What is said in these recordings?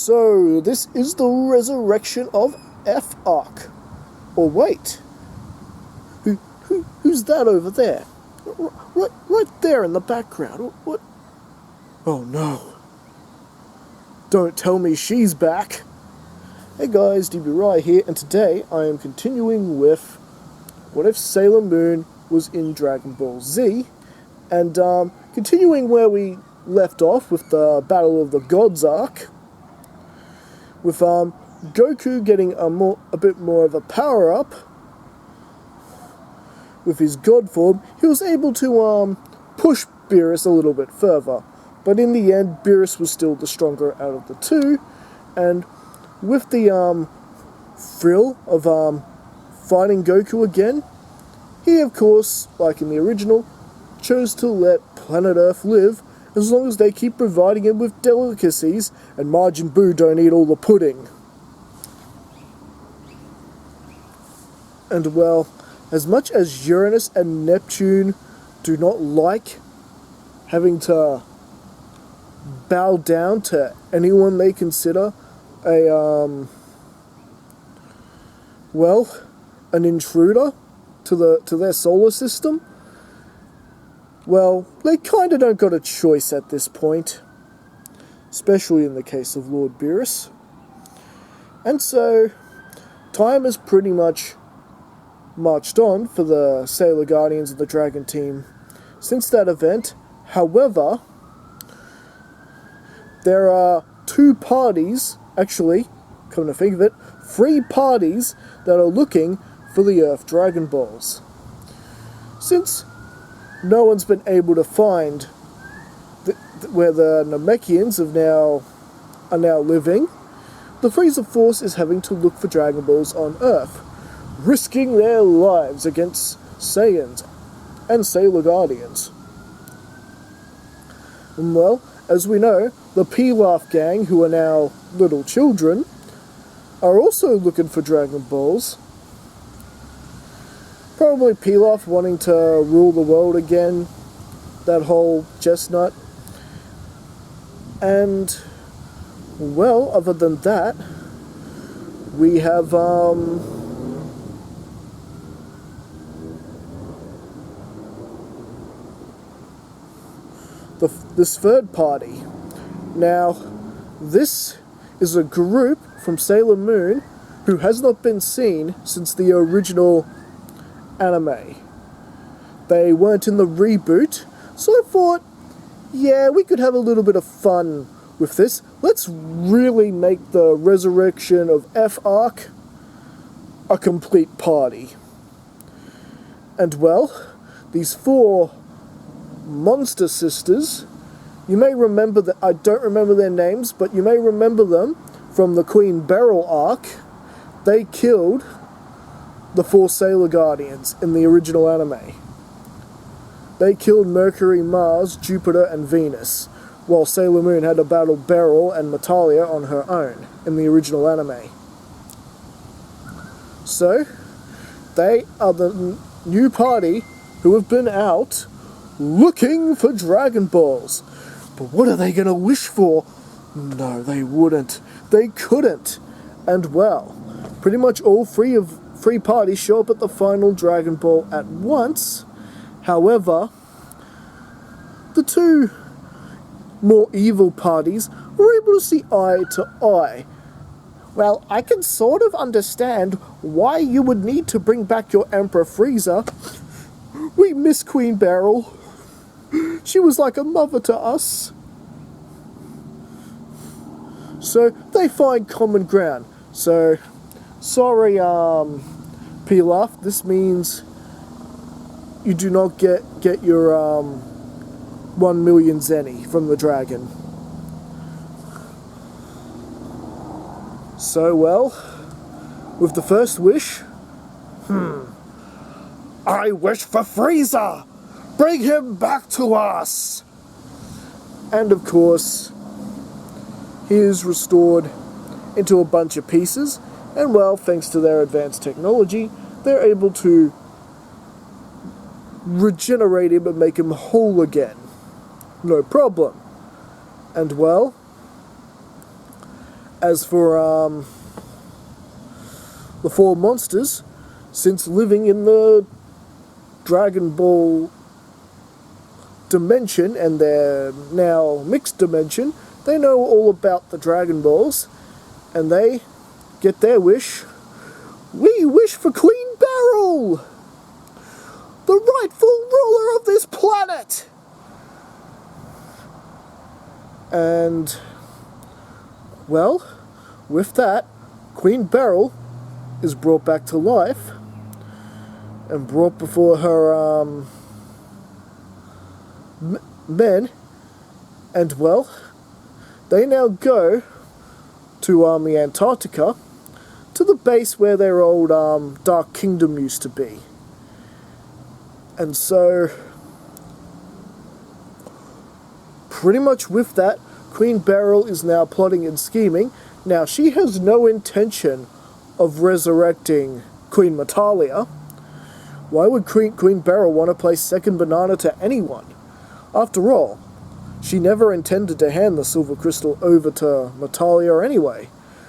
So, this is the resurrection of F-Arc. Or wait, who's that over there? Right there in the background. What? Oh no. Don't tell me she's back. Hey guys, DBRI here, and today I am continuing with What If Sailor Moon was in Dragon Ball Z, and continuing where we left off with the Battle of the Gods arc, with Goku getting a bit more of a power-up. With his God form, he was able to push Beerus a little bit further, but in the end, Beerus was still the stronger out of the two, and with the thrill of fighting Goku again, he of course, like in the original, chose to let Planet Earth live as long as they keep providing him with delicacies and Majin Buu don't eat all the pudding. And well, as much as Uranus and Neptune do not like having to bow down to anyone they consider an intruder to their solar system, well, they kinda don't got a choice at this point, especially in the case of Lord Beerus. And so, time has pretty much marched on for the Sailor Guardians of the Dragon Team since that event. However, there are two parties, actually, come to think of it, 3 parties that are looking for the Earth Dragon Balls. Since no one's been able to find where the Namekians are now living, the Frieza force is having to look for Dragon Balls on Earth, risking their lives against Saiyans and Sailor Guardians. And well, as we know, the Pilaf gang, who are now little children, are also looking for Dragon Balls. Probably Pilaf wanting to rule the world again, that whole chestnut. And, well, other than that, we have, this third party. Now, this is a group from Sailor Moon who has not been seen since the original anime. They weren't in the reboot, so I thought, yeah, we could have a little bit of fun with this. Let's really make the resurrection of F-Arc a complete party. And well, these 4 monster sisters, you may remember that, I don't remember their names, but you may remember them from the Queen Beryl arc. They killed the 4 Sailor Guardians in the original anime. They killed Mercury, Mars, Jupiter, and Venus, while Sailor Moon had to battle Beryl and Natalia on her own in the original anime. So, they are the new party who have been out looking for Dragon Balls. But what are they going to wish for? No, they wouldn't. They couldn't. And well, pretty much all 3 parties show up at the final Dragon Ball at once. However, the 2 more evil parties were able to see eye to eye. Well, I can sort of understand why you would need to bring back your Emperor Frieza. We miss Queen Beryl. She was like a mother to us. So, they find common ground. So, sorry, Pilaf, this means you do not get your 1 million Zenny from the dragon. So, well, with the first wish, I wish for Frieza! Bring him back to us! And of course, he is restored into a bunch of pieces, and well, thanks to their advanced technology, they're able to regenerate him and make him whole again. No problem. And well, As for the four monsters, since living in the Dragon Ball dimension and their now mixed dimension, they know all about the Dragon Balls, and they get their wish. We wish for Queen Beryl, the rightful ruler of this planet! And, well, with that, Queen Beryl is brought back to life and brought before her men, and, well, they now go to the Antarctica, to the base where their old Dark Kingdom used to be. And so, pretty much with that, Queen Beryl is now plotting and scheming. Now, she has no intention of resurrecting Queen Metalia. Why would Queen Beryl want to play second banana to anyone? After all, she never intended to hand the silver crystal over to Metalia anyway.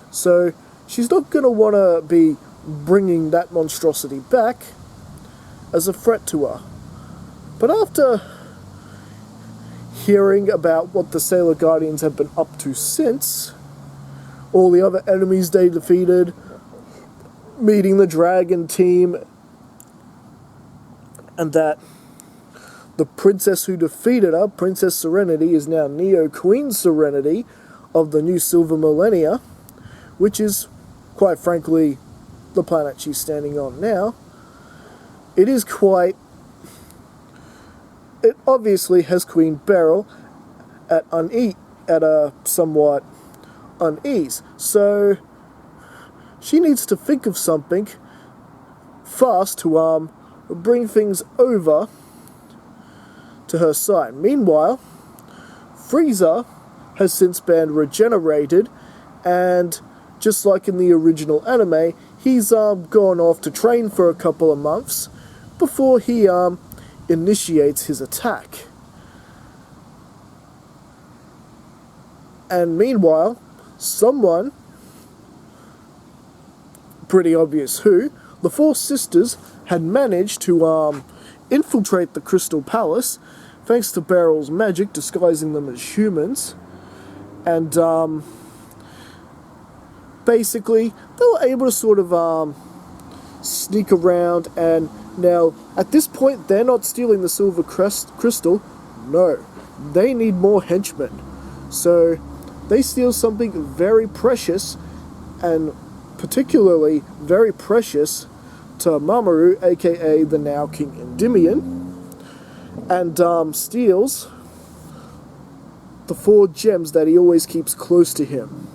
So, she's not going to want to be bringing that monstrosity back as a threat to her. But after hearing about what the Sailor Guardians have been up to since, all the other enemies they defeated, meeting the Dragon team, and that the princess who defeated her, Princess Serenity, is now Neo Queen Serenity of the new Silver Millennia, which is, quite frankly, the planet she's standing on now. It obviously has Queen Beryl at a somewhat unease. So she needs to think of something fast to bring things over to her side. Meanwhile, Frieza has since been regenerated, and just like in the original anime, he's gone off to train for a couple of months before he initiates his attack. And meanwhile, someone, pretty obvious who, the four sisters had managed to infiltrate the Crystal Palace thanks to Beryl's magic disguising them as humans, and basically they were able to sort of sneak around, and now at this point they're not stealing the silver crystal. No, they need more henchmen, so they steal something very precious, and particularly very precious to Mamoru, aka the now King Endymion, and steals the 4 gems that he always keeps close to him.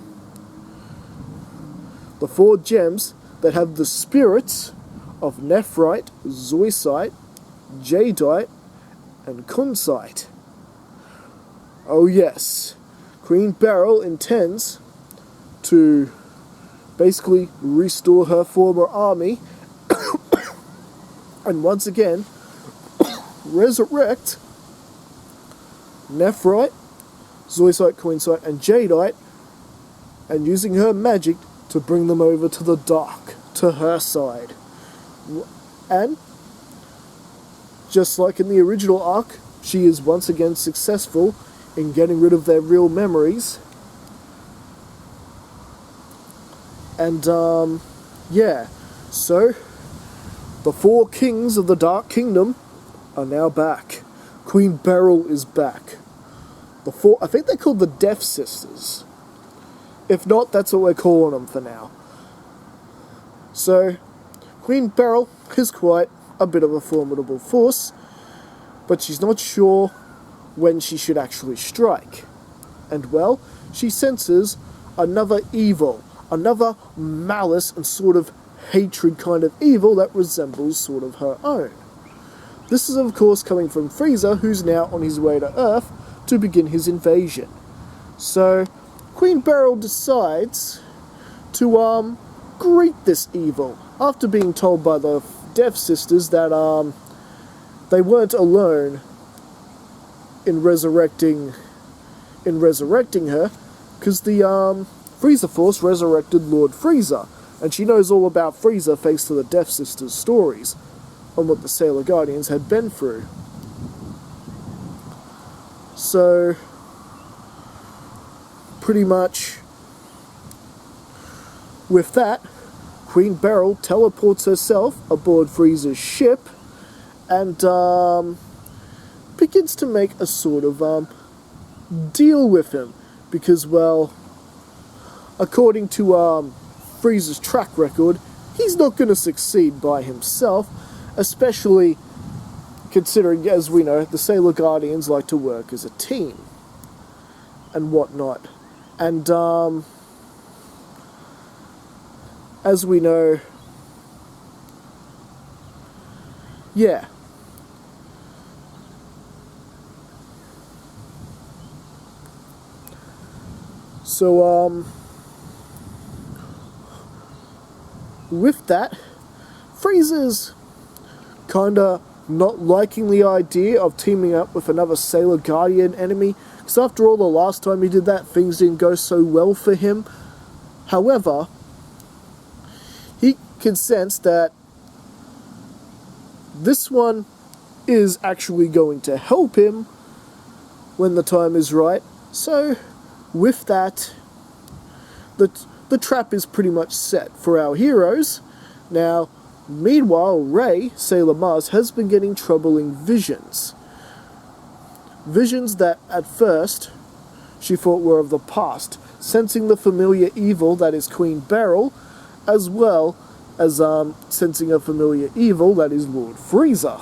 The 4 gems that have the spirits of Nephrite, Zoisite, Jadeite, and Kunzite. Oh yes, Queen Beryl intends to basically restore her former army and once again resurrect Nephrite, Zoisite, Kunzite, and Jadeite, and using her magic to bring them over to the dark, to her side. And just like in the original arc, she is once again successful in getting rid of their real memories. And yeah, so the 4 kings of the Dark Kingdom are now back. Queen Beryl is back. The 4, I think they're called the Death Sisters. If not, that's what we're calling them for now. So, Queen Beryl is quite a bit of a formidable force, but she's not sure when she should actually strike. And well, she senses another evil, another malice and sort of hatred kind of evil that resembles sort of her own. This is of course coming from Frieza, who's now on his way to Earth to begin his invasion. So, Queen Beryl decides to greet this evil, after being told by the Death Sisters that they weren't alone in resurrecting her, because the Frieza Force resurrected Lord Frieza, and she knows all about Frieza thanks to the Death Sisters' stories on what the Sailor Guardians had been through. So, pretty much, with that, Queen Beryl teleports herself aboard Frieza's ship and begins to make a sort of deal with him, because, well, according to Frieza's track record, he's not going to succeed by himself, especially considering, as we know, the Sailor Guardians like to work as a team and whatnot. And as we know, yeah. So, with that, Frieza's kinda not liking the idea of teaming up with another Sailor Guardian enemy, because after all, the last time he did that, things didn't go so well for him. However, he can sense that this one is actually going to help him when the time is right. So, with that, the trap is pretty much set for our heroes. Now, meanwhile, Rey, Sailor Mars, has been getting troubling visions. Visions that, at first, she thought were of the past, sensing the familiar evil that is Queen Beryl, as well as sensing a familiar evil that is Lord Frieza.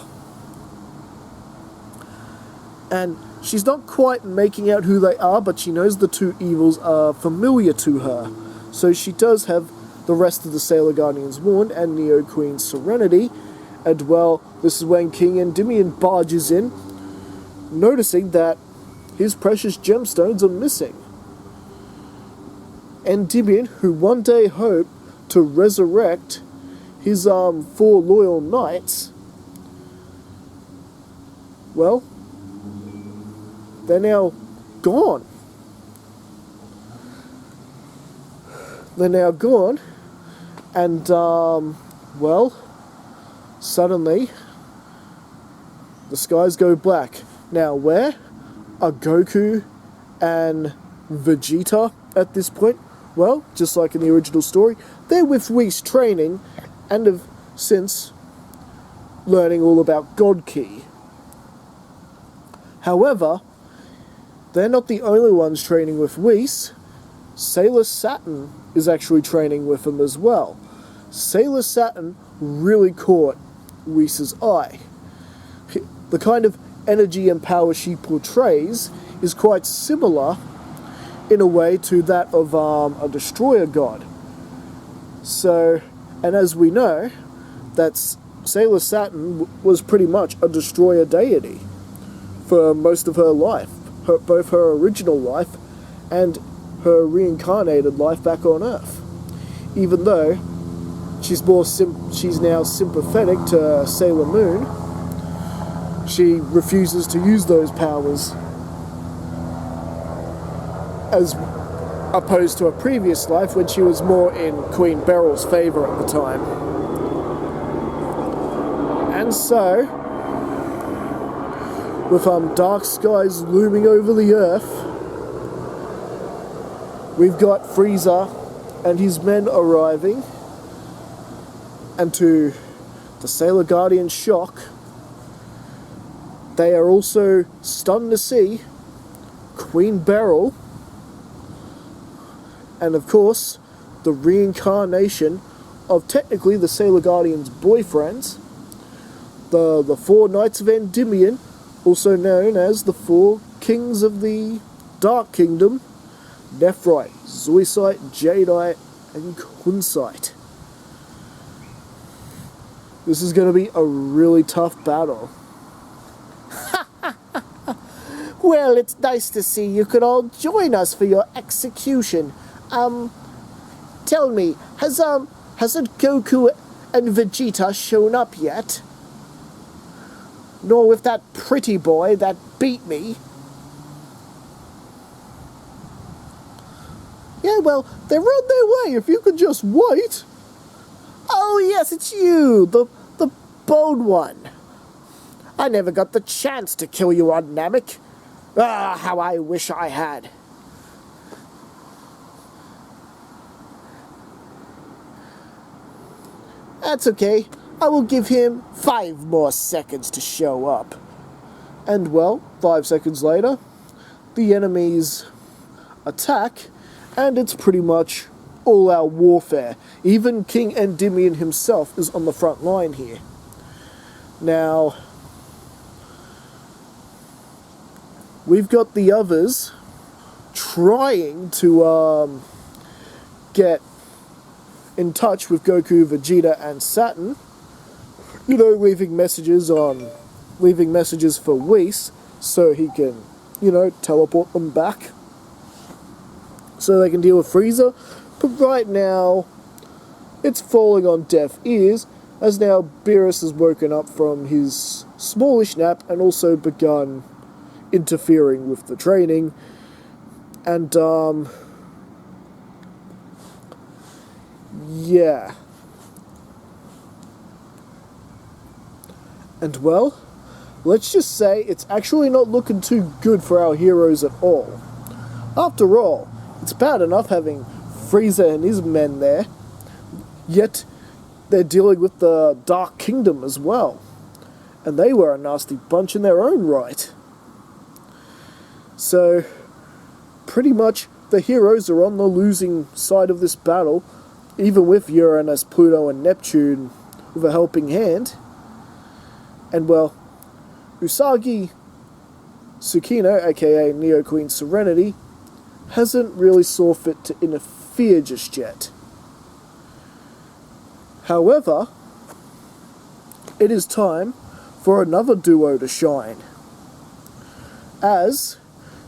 And she's not quite making out who they are, but she knows the two evils are familiar to her. So she does have the rest of the Sailor Guardians warned, and Neo Queen Serenity. And well, this is when King Endymion barges in, noticing that his precious gemstones are missing. Endymion, who one day hoped to resurrect his 4 loyal knights, well, they're now gone. They're now gone, and, well, suddenly, the skies go black. Now, where are Goku and Vegeta at this point? Well, just like in the original story, they're with Whis training, and have since learning all about God Ki. However, they're not the only ones training with Whis. Sailor Saturn is actually training with them as well. Sailor Saturn really caught Whis' eye. The kind of energy and power she portrays is quite similar in a way to that of a destroyer god. So, and as we know, that's Sailor Saturn was pretty much a destroyer deity for most of her life, both her original life and her reincarnated life back on Earth. Even though she's now sympathetic to Sailor Moon, she refuses to use those powers, as opposed to a previous life when she was more in Queen Beryl's favour at the time. And so, with dark skies looming over the Earth, we've got Frieza and his men arriving, and to the Sailor Guardian's shock, they are also stunned to see Queen Beryl, and of course, the reincarnation of technically the Sailor Guardian's boyfriends, the 4 Knights of Endymion, also known as the 4 Kings of the Dark Kingdom, Nephrite, Zoisite, Jadeite, and Kunzite. This is going to be a really tough battle. Well, it's nice to see you could all join us for your execution. Tell me, hasn't Goku and Vegeta shown up yet? Nor with that pretty boy that beat me. Yeah, well, they're on their way, if you could just wait. Oh yes, it's you, the bold one. I never got the chance to kill you on Namek. Ah, how I wish I had. That's okay. I will give him 5 more seconds to show up. And well, 5 seconds later, the enemies attack, and it's pretty much all-out warfare. Even King Endymion himself is on the front line here. Now, we've got the others trying to get in touch with Goku, Vegeta, and Saturn. You know, leaving messages for Whis so he can, you know, teleport them back so they can deal with Frieza. But right now, it's falling on deaf ears, as now Beerus has woken up from his smallish nap and also begun interfering with the training. And, yeah. And well, let's just say it's actually not looking too good for our heroes at all. After all, it's bad enough having Frieza and his men there, yet they're dealing with the Dark Kingdom as well. And they were a nasty bunch in their own right. So, pretty much the heroes are on the losing side of this battle, even with Uranus, Pluto, and Neptune with a helping hand. And well, Usagi Tsukino, aka Neo Queen Serenity, hasn't really saw fit to interfere just yet. However, it is time for another duo to shine, as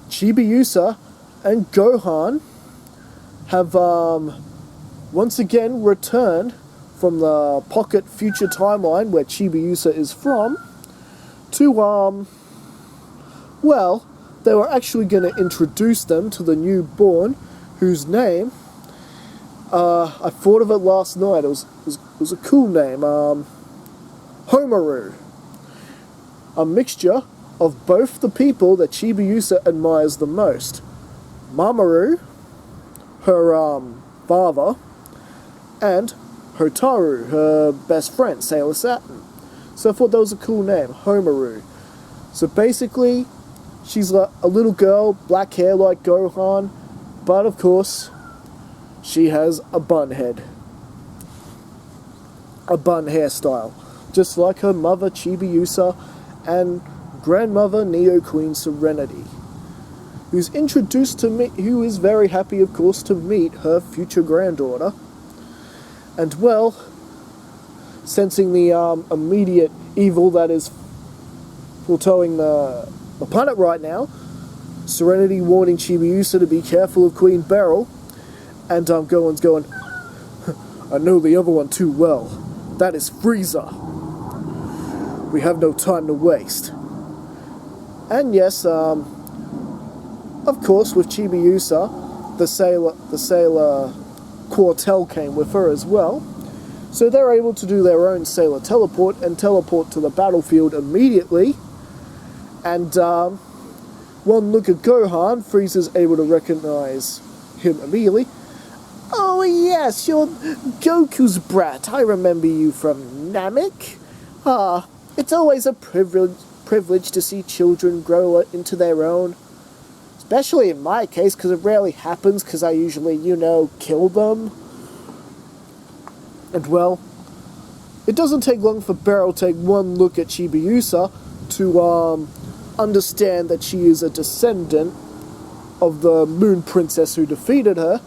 Chibiusa and Gohan have once again returned from the pocket future timeline where Chibiusa is from to, well, they were actually going to introduce them to the newborn, whose name, I thought of it last night, it was a cool name, Homaru. A mixture of both the people that Chibiusa admires the most. Mamoru, her father, and Hotaru, her best friend, Sailor Saturn. So I thought that was a cool name, Homaru. So basically, she's a little girl, black hair like Gohan, but of course, she has a bun head. A bun hairstyle. Just like her mother, Chibiusa, and grandmother, Neo Queen Serenity. Who's introduced to me, who is very happy, of course, to meet her future granddaughter. And well, sensing the immediate evil that is foretowing the planet right now, Serenity warning Chibiusa to be careful of Queen Beryl, and Gohan's going, I know the other one too well. That is Frieza. We have no time to waste. And yes, of course, with Chibiusa, the Sailor Quartel came with her as well. So they're able to do their own Sailor teleport and teleport to the battlefield immediately. And one look at Gohan, Frieza's able to recognize him immediately. Oh yes, you're Goku's brat. I remember you from Namek. It's always a privilege to see children grow into their own. Especially in my case, because it rarely happens, because I usually, you know, kill them. And well, it doesn't take long for Beryl to take one look at Chibiusa to understand that she is a descendant of the Moon Princess who defeated her,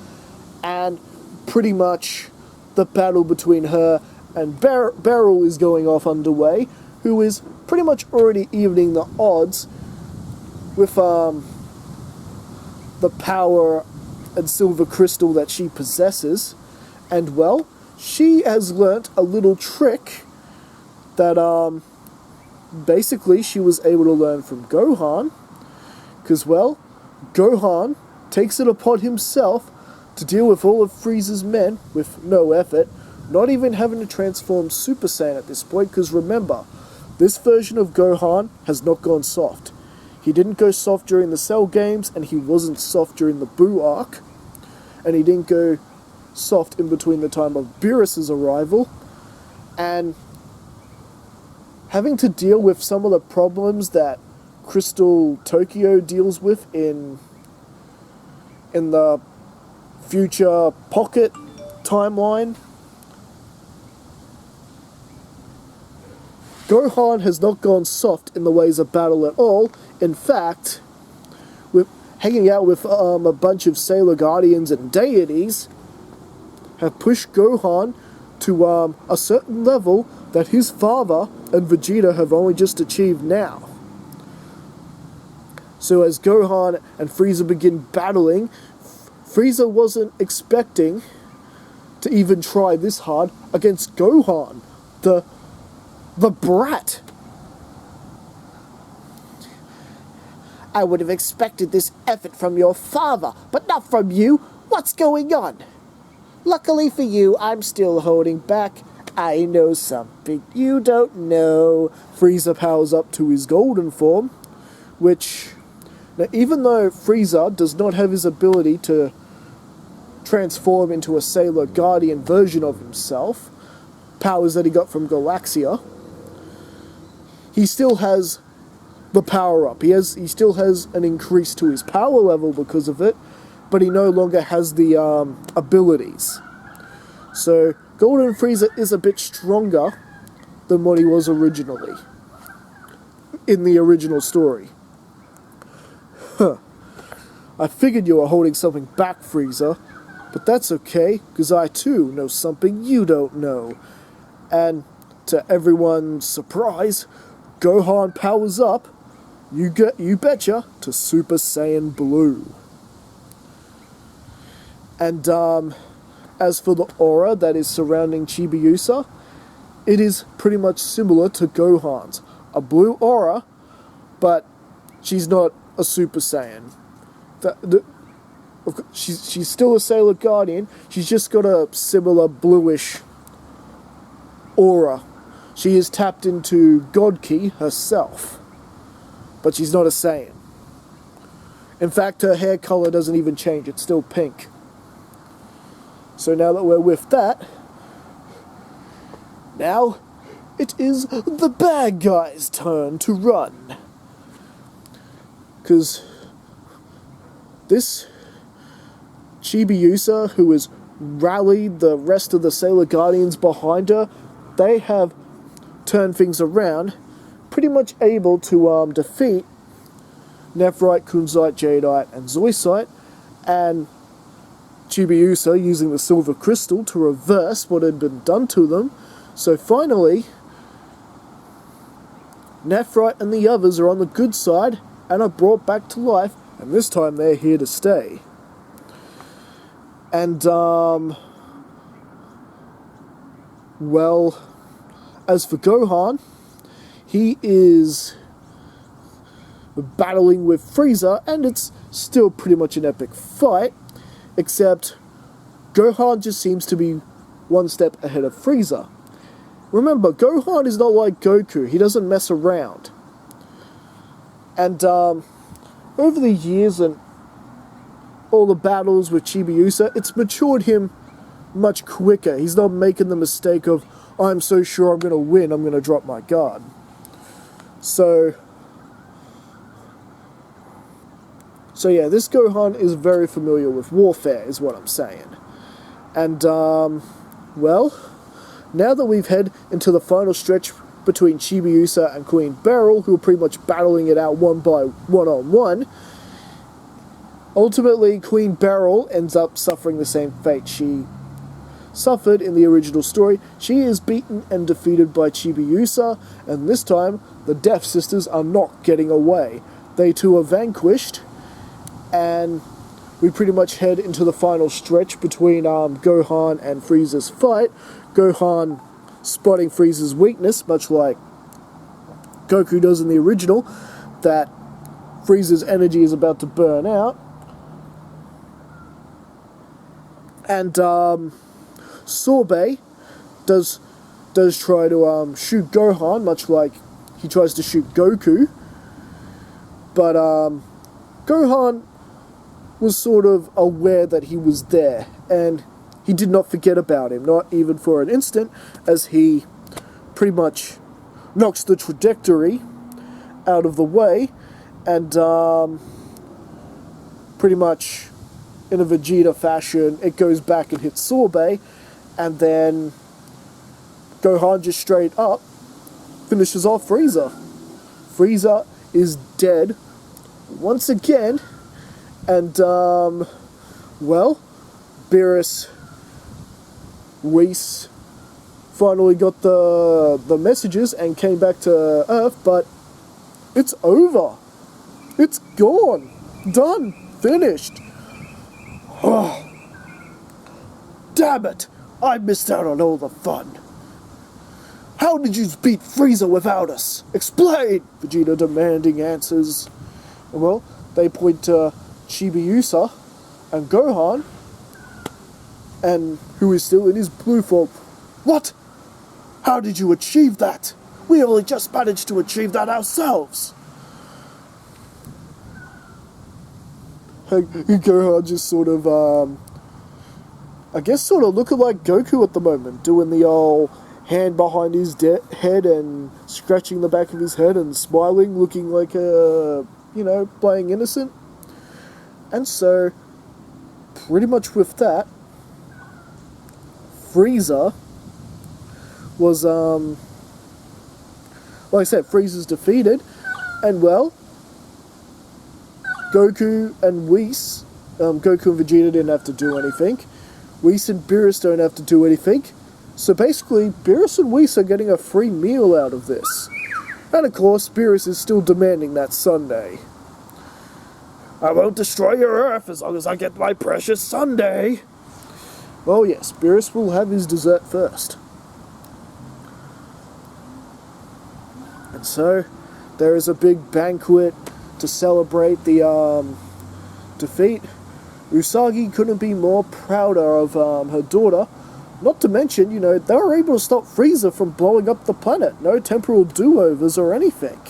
and pretty much the battle between her and Beryl is going off underway, who is pretty much already evening the odds with the power and silver crystal that she possesses. And well, she has learnt a little trick that basically she was able to learn from Gohan, because well, Gohan takes it upon himself to deal with all of Frieza's men with no effort, not even having to transform Super Saiyan at this point, because remember, this version of Gohan has not gone soft. He didn't go soft during the Cell games, and he wasn't soft during the Buu arc, and he didn't go soft in between the time of Beerus's arrival, and having to deal with some of the problems that Crystal Tokyo deals with in the future pocket timeline. Gohan has not gone soft in the ways of battle at all. In fact, with hanging out with a bunch of Sailor Guardians and deities have pushed Gohan to a certain level that his father and Vegeta have only just achieved now. So as Gohan and Frieza begin battling, Frieza wasn't expecting to even try this hard against Gohan, the brat. I would have expected this effort from your father, but not from you. What's going on? Luckily for you, I'm still holding back. I know something you don't know. Frieza powers up to his golden form, which, now even though Frieza does not have his ability to transform into a Sailor Guardian version of himself, powers that he got from Galaxia, he still has the power-up. He still has an increase to his power level because of it, but he no longer has the abilities. So Golden Frieza is a bit stronger than what he was originally in the original story. I figured you were holding something back, Frieza, but that's okay, because I too know something you don't know. And to everyone's surprise, Gohan powers up, you betcha, to Super Saiyan Blue. And as for the aura that is surrounding Chibiusa, it is pretty much similar to Gohan's. A blue aura, but she's not a Super Saiyan. She's still a Sailor Guardian, she's just got a similar bluish aura. She is tapped into God Ki herself, but she's not a Saiyan. In fact, her hair color doesn't even change, it's still pink. So now that we're with that, now it is the bad guys' turn to run. Because this Chibiusa, who has rallied the rest of the Sailor Guardians behind her, they have turned things around, pretty much able to defeat Nephrite, Kunzite, Jadeite, and Zoisite, and Chibiusa using the Silver Crystal to reverse what had been done to them. So finally, Nephrite and the others are on the good side and are brought back to life, and this time they're here to stay. And, well, as for Gohan, he is battling with Frieza, and it's still pretty much an epic fight, except Gohan just seems to be one step ahead of Frieza. Remember, Gohan is not like Goku, he doesn't mess around. And over the years and all the battles with Chibiusa, it's matured him much quicker. He's not making the mistake of, I'm so sure I'm going to win, I'm going to drop my guard. So yeah, this Gohan is very familiar with warfare, is what I'm saying. And, well, now that we've head into the final stretch between Chibiusa and Queen Beryl, who are pretty much battling it out one-on-one, ultimately Queen Beryl ends up suffering the same fate she suffered in the original story. She is beaten and defeated by Chibiusa, and this time the Death Sisters are not getting away. They too are vanquished, and we pretty much head into the final stretch between Gohan and Frieza's fight. Gohan spotting Frieza's weakness, much like Goku does in the original, that Frieza's energy is about to burn out. And Sorbet does try to shoot Gohan, much like he tries to shoot Goku. But Gohan was sort of aware that he was there, and he did not forget about him, not even for an instant, as he pretty much knocks the trajectory out of the way, and pretty much in a Vegeta fashion, it goes back and hits Sorbet, and then Gohan just straight up finishes off Frieza. Frieza is dead once again, and well, Beerus, Whis finally got the messages and came back to Earth, but it's over. It's gone. Done. Finished. Oh, damn it! I missed out on all the fun. How did you beat Frieza without us? Explain! Vegeta demanding answers. And well, they point to Chibiusa and Gohan, and who is still in his blue form. What? How did you achieve that? We only just managed to achieve that ourselves. Gohan just sort of, I guess sort of looking like Goku at the moment, doing the old hand behind his head and scratching the back of his head and smiling, looking like a, you know, playing innocent. And so, pretty much with that, Frieza was, like I said, Frieza's defeated, and well, Goku and Whis, Goku and Vegeta didn't have to do anything. Whis and Beerus don't have to do anything. So basically, Beerus and Whis are getting a free meal out of this. And of course, Beerus is still demanding that sundae. I won't destroy your Earth as long as I get my precious sundae. Oh yes, Beerus will have his dessert first. And so, there is a big banquet to celebrate the defeat. Usagi couldn't be more prouder of her daughter. Not to mention, you know, they were able to stop Frieza from blowing up the planet. No temporal do-overs or anything.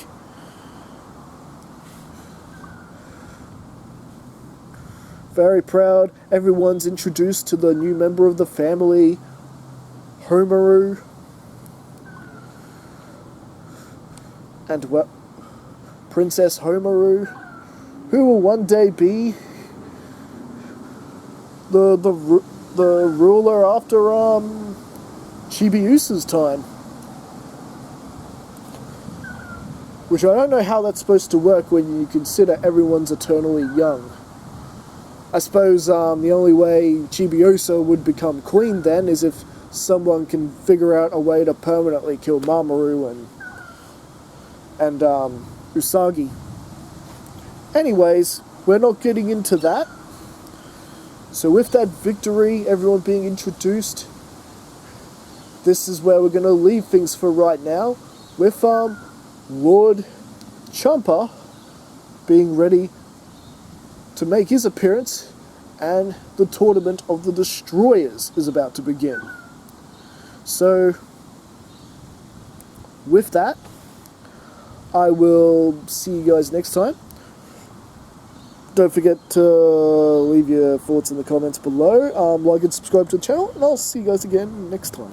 Very proud. Everyone's introduced to the new member of the family, Homaru. And well, Princess Homaru, who will one day be the ruler after Chibiusa's time. Which I don't know how that's supposed to work when you consider everyone's eternally young. I suppose the only way Chibiusa would become queen then is if someone can figure out a way to permanently kill Mamoru and Usagi. Anyways, we're not getting into that. So with that victory, everyone being introduced, this is where we're going to leave things for right now, with Lord Champa being ready to make his appearance, and the Tournament of the Destroyers is about to begin. So, with that, I will see you guys next time. Don't forget to leave your thoughts in the comments below, like and subscribe to the channel, and I'll see you guys again next time.